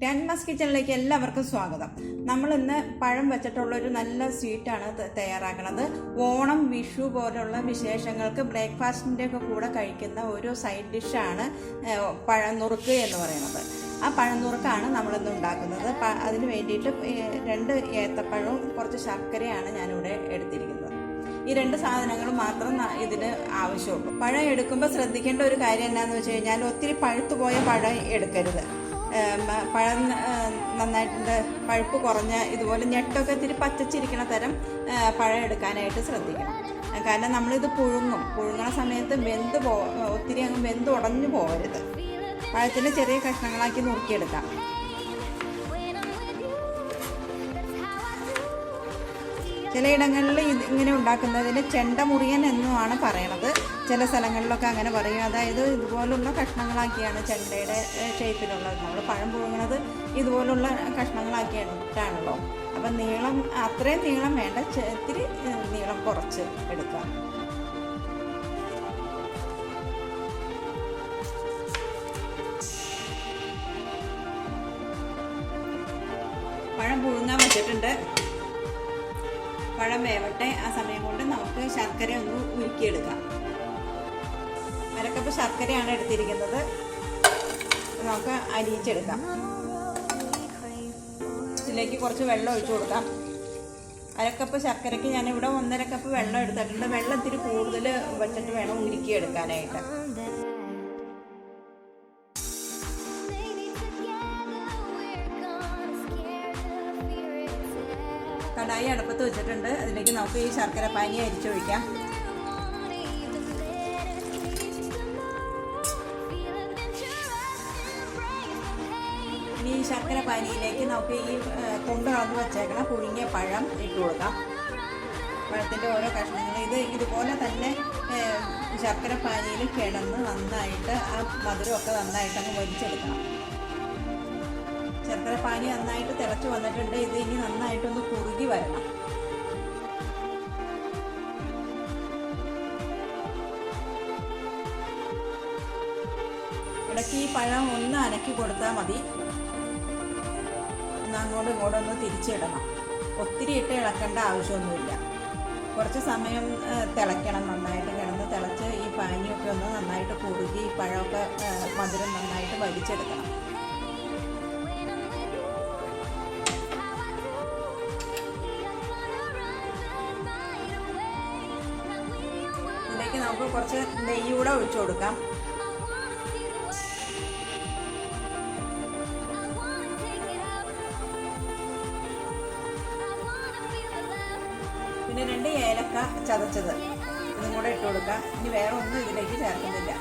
Grandmas കിച്ചണിലേക്ക് എല്ലാവർക്കും സ്വാഗതം. നമ്മൾ ഇന്ന് പഴം വെച്ചിട്ടുള്ളൊരു നല്ല സ്വീറ്റാണ് തയ്യാറാക്കുന്നത്. ഓണം, വിഷു പോലുള്ള വിശേഷങ്ങൾക്ക് ബ്രേക്ക്ഫാസ്റ്റിൻ്റെ ഒക്കെ കൂടെ കഴിക്കുന്ന ഒരു സൈഡ് ഡിഷാണ് പഴനുറുക്ക് എന്ന് പറയുന്നത്. ആ പഴനുറുക്കാണ് നമ്മളിന്ന് ഉണ്ടാക്കുന്നത്. അതിന് വേണ്ടിയിട്ട് 2 ഏത്തപ്പഴവും കുറച്ച് ശർക്കരയാണ് ഞാനിവിടെ എടുത്തിരിക്കുന്നത്. ഈ 2 സാധനങ്ങൾ മാത്രം ഇതിന് ആവശ്യമുള്ളൂ. പഴം എടുക്കുമ്പോൾ ശ്രദ്ധിക്കേണ്ട ഒരു കാര്യം എന്താണെന്ന് വെച്ച് കഴിഞ്ഞാൽ ഒത്തിരി പഴുത്തു പോയ പഴം എടുക്കരുത്. പഴം നന്നായിട്ട് പഴുപ്പ് കുറഞ്ഞ ഇതുപോലെ ഞെട്ടൊക്കെ ഇത്തിരി പച്ചച്ചിരിക്കണ തരം പഴം എടുക്കാനായിട്ട് ശ്രദ്ധിക്കണം. കാരണം നമ്മളിത് പുഴുങ്ങണ സമയത്ത് ഒത്തിരി അങ്ങ് വെന്ത് ഉടഞ്ഞു പോകരുത്. പഴത്തിൻ്റെ ചെറിയ കഷ്ണങ്ങളാക്കി നുറുക്കിയെടുക്കാം. ചിലയിടങ്ങളിൽ ഇങ്ങനെ ഉണ്ടാക്കുന്നതിന് ചെണ്ടമുറിയൻ എന്നുമാണ് പറയണത്. ചില സ്ഥലങ്ങളിലൊക്കെ അങ്ങനെ പറയും. അതായത് ഇതുപോലുള്ള കഷ്ണങ്ങളാക്കിയാണ് ചെണ്ടയുടെ ഷേപ്പിലുള്ളത്. നമ്മൾ പഴം പുഴുങ്ങണത് ഇതുപോലുള്ള കഷ്ണങ്ങളാക്കിയിട്ടാണല്ലോ. അപ്പം നീളം അത്രയും നീളം വേണ്ട, ഇത്തിരി നീളം കുറച്ച് എടുക്കാം. പഴം പുഴുങ്ങാൻ വെച്ചിട്ടുണ്ട്. പഴം വേവട്ടെ. ആ സമയം കൊണ്ട് നമുക്ക് ശർക്കര ഒന്ന് ഉരുക്കിയെടുക്കാം. 1 കപ്പ് ശർക്കരയാണ് എടുത്തിരിക്കുന്നത്. നമുക്ക് അരിയിച്ചെടുക്കാം. ഇതിലേക്ക് കുറച്ച് വെള്ളം ഒഴിച്ചു കൊടുക്കാം. 1 കപ്പ് ശർക്കരയ്ക്ക് ഞാനിവിടെ 1.5 കപ്പ് വെള്ളം എടുത്തിട്ടുണ്ട്. വെള്ളം ഇത്തിരി കൂടുതൽ വെച്ചിട്ട് വേണം ഉരുക്കിയെടുക്കാനായിട്ട്. കടായി അടുപ്പത്ത് വെച്ചിട്ടുണ്ട്. അതിലേക്ക് നമുക്ക് ഈ ശർക്കര പാനി അരിച്ചൊഴിക്കാം. ഇനി ഈ ശർക്കര പാനിയിലേക്ക് നമുക്ക് ഈ കൊണ്ടുകളന്ന് വെച്ചേക്കണം പുഴുങ്ങിയ പഴം ഇട്ട് കൊടുക്കാം. പഴത്തിൻ്റെ ഓരോ കഷ്ണങ്ങൾ ഇതുപോലെ തന്നെ ശർക്കര പാനിയിൽ കിടന്ന് നന്നായിട്ട് ആ മധുരമൊക്കെ നന്നായിട്ട് അങ്ങ് വലിച്ചെടുക്കണം. ശർക്കര പാനി നന്നായിട്ട് തിളച്ച് വന്നിട്ടുണ്ട്. ഇത് ഇനി നന്നായിട്ടൊന്ന് കുറുകി വരണം. ഇടയ്ക്ക് ഈ പഴം ഒന്ന് അനക്കി കൊടുത്താൽ മതി. അങ്ങോട്ടും ഇങ്ങോട്ടും ഒന്ന് തിരിച്ചിടണം. ഒത്തിരി ഇട്ട് ഇളക്കേണ്ട ആവശ്യമൊന്നുമില്ല. കുറച്ച് സമയം തിളയ്ക്കണം. നന്നായിട്ട് കിടന്ന് തിളച്ച് ഈ പാനിയൊക്കെ ഒന്ന് നന്നായിട്ട് കുറുകി പഴമൊക്കെ മധുരം നന്നായിട്ട് വലിച്ചെടുക്കണം. നമുക്ക് കുറച്ച് നെയ്യ് കൂടെ ഒഴിച്ചു കൊടുക്കാം. പിന്നെ 2 ഏലക്ക ചതച്ചത് ഇതും കൂടെ ഇട്ട് കൊടുക്കാം. ഇനി വേറെ ഒന്നും ഇതിലേക്ക് ചേർക്കുന്നില്ല.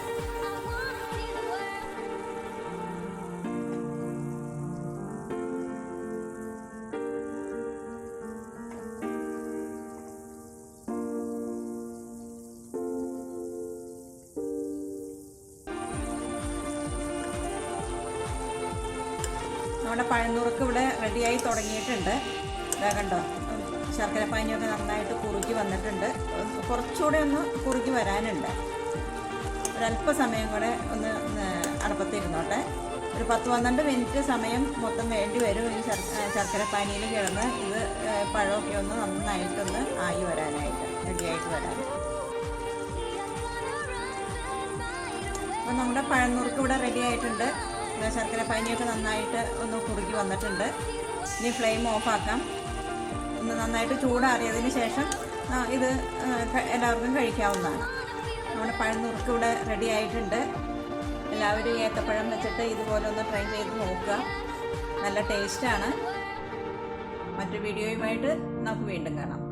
നമ്മുടെ പഴനുറുക്ക് ഇവിടെ റെഡിയായി തുടങ്ങിയിട്ടുണ്ട്. ഇതാ കണ്ടോ, ശർക്കര പാനിയൊക്കെ നന്നായിട്ട് കുറുക്കി വന്നിട്ടുണ്ട്. കുറച്ചുകൂടെ ഒന്ന് കുറുക്കി വരാനുണ്ട്. ഒരല്പസമയം കൂടെ ഒന്ന് അടുപ്പത്തിരുന്നോട്ടെ. ഒരു 10-12 മിനിറ്റ് സമയം മൊത്തം വേണ്ടി വരും ഈ ശർക്കര പാനിയിൽ കിടന്ന് ഇത് പഴമൊക്കെ ഒന്ന് നന്നായിട്ടൊന്ന് ആയി വരാനായിട്ട്, റെഡിയായിട്ട് വരാൻ. അപ്പോൾ നമ്മുടെ പഴനുറുക്ക് ഇവിടെ റെഡി ആയിട്ടുണ്ട്. ശർക്കര പാനിയൊക്കെ നന്നായിട്ട് ഒന്ന് കുറുക്കി വന്നിട്ടുണ്ട്. ഇനി ഫ്ലെയിം ഓഫാക്കാം. ഒന്ന് നന്നായിട്ട് ചൂടാറിയതിന് ശേഷം ഇത് എല്ലാവർക്കും കഴിക്കാവുന്നതാണ്. നമ്മുടെ പഴനുറുക്ക് ഇവിടെ റെഡി ആയിട്ടുണ്ട്. എല്ലാവരും ഏത്തപ്പഴം വെച്ചിട്ട് ഇതുപോലെ ഒന്ന് ട്രൈ ചെയ്ത് നോക്കുക. നല്ല ടേസ്റ്റാണ്. മറ്റു വീഡിയോയുമായിട്ട് നമുക്ക് വീണ്ടും കാണാം.